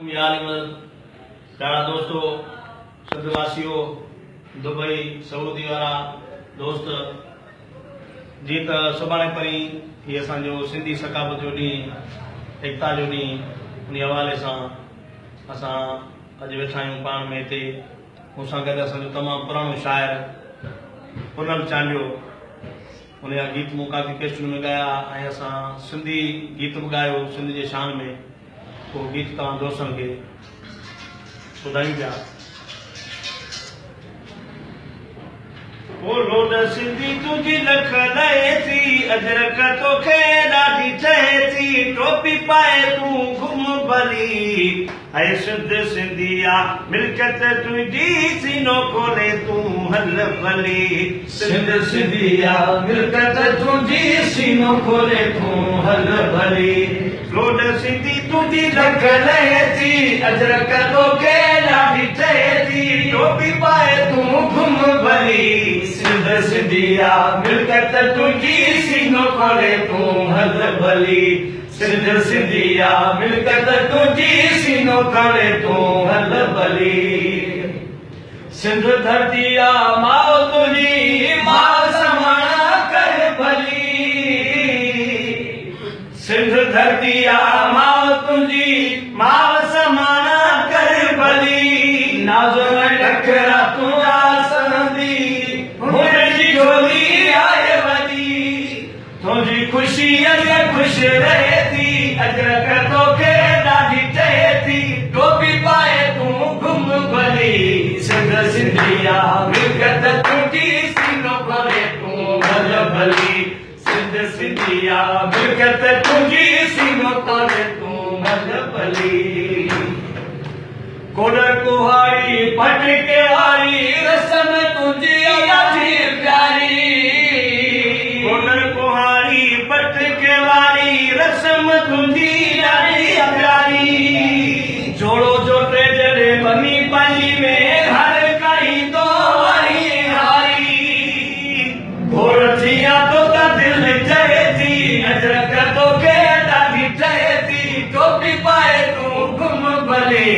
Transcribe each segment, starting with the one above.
प्यारा दोस्तों, सदवासियों, Dubai Saudi वारा दोस्त जी त सुभाणे परी ये असो सिंधी सकाफ़त जो ॾींहुं एकता जो ॾींहुं उन हवाले से असां अॼु वेठा आहियूं पाण में हिते। मूंसां गॾु असांजो तमामु पुराणो शाइर पूनम चांडियो, उन जा गीत मूं काफ़ी केस्टुनि में ॻाया ऐं असां सिंधी गीत बि ॻायो सिंध जे शान में। वो गीत तव्हां दोस्तनि खे ॿुधायूं पिया। रोड सिंधी तुझी लख लहे थी, अजरक तोखे ॾाढी चहे थी, टोपी पाए तूं घुम भली, ऐं सिंध सिंधिया मिल्कत तुंहिंजी सीनो खोले तूं हल भली। सिंध सिंधिया मिल्कत तुंहिंजी सीनो खोले तूं हल भली। रोड सिंधी तुझी लख लहे थी, अजरक तोखे ॾाढी चहे थी, टोपी पाए तूं घुम भली, सिंध सिंधिया मिल्कत तुंहिंजी सीनो खोले तूं हल भली। सिंध सिंधिया मिल्कत तुंहिंजी सीनो खोले तूं हल भली। सिंध धरतीया माउ तुंहिंजी माउ समाना कर भली। सिंध धरतीया माउ तुंहिंजी माउ समाना कर भली। नाज़ में ढकरा तूं आसंदी, हुनजी झोली आहे वॾी, तुंहिंजी ख़ुशी अॻे ख़ुशि रहे थी, अजरक तोखे ॾाढी चहे थी, टोपी पाए तूं घुम भली। सिंध सिंधिया मिल्कत तुंहिंजी सीनो खोले तूं हल भली। सिंध सिंधिया मिल्कत तुंहिंजी सीनो खोले तूं हल भली। कोड कुहाड़ी पटके वारी रस्म तुंहिंजी ॾाढी प्यारी। कोड कुहाड़ी पटके वारी रस्म तुंहिंजी ॾाढी प्यारी। जोड़ो जो टे जॾे बनी पंहिंजी में हर काई तो हरी हारी। घोर थिया तो त दिल चहे थी, अजरक तोखे ॾाढी चहे थी, टोपी पाए तूं घुम भली।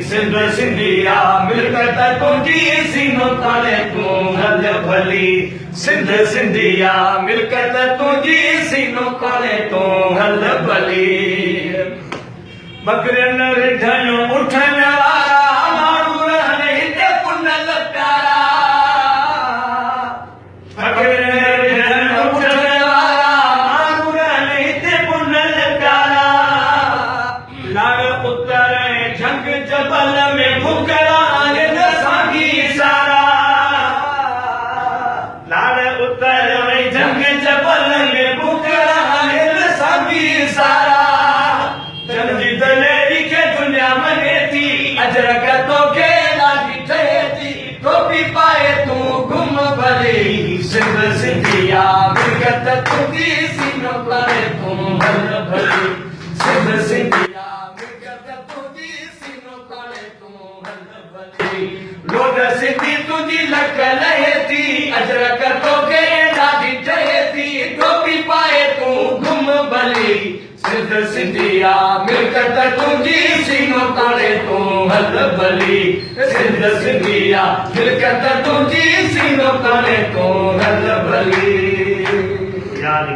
सिंध सिंधिया मिल्कत तुंहिंजी सीनो खोले तूं हल भली। सिंध सिंधिया मिल्कत तुंहिंजी सीनो खोले तूं हल भली। बकरियुनि रिढनि उठण वारा माण्हू रहनि हिते पुनल प्यारा। बकरियुनि रिढनि उठण वारा माण्हू रहनि हिते पुनल प्यारा। लाड़ उतर झंग जबल में भुकड़ा आहिनि साॻी सारा। लाड़ उतर झंग जबल में भुकड़ा आहिनि साॻी सारा। जंहिंजी दलेरी खे दुनिया मञे थी, अजरक तोखे ॾाढी चहे थी, टोपी पाए तूं घुम भली। सिंध सिंधिया मिल्कत तुंहिंजी सीनो खोले तूं हल भली। सिंध सिंधिया मिल्कत तुंहिंजी सीनो खोले तूं हल भली। लोड सिंधी तुंहिंजी लख लहे थी, अजरक तोखे ॾाढी चहे थी, टोपी पाए तूं घुम भली। सिंध सिंधिया मिल्कत तुंहिंजी सीनो खोले तूं हल भली। सिंध सिंधिया मिल्कत तुंहिंजी सीनो खोले तूं हल भली। यार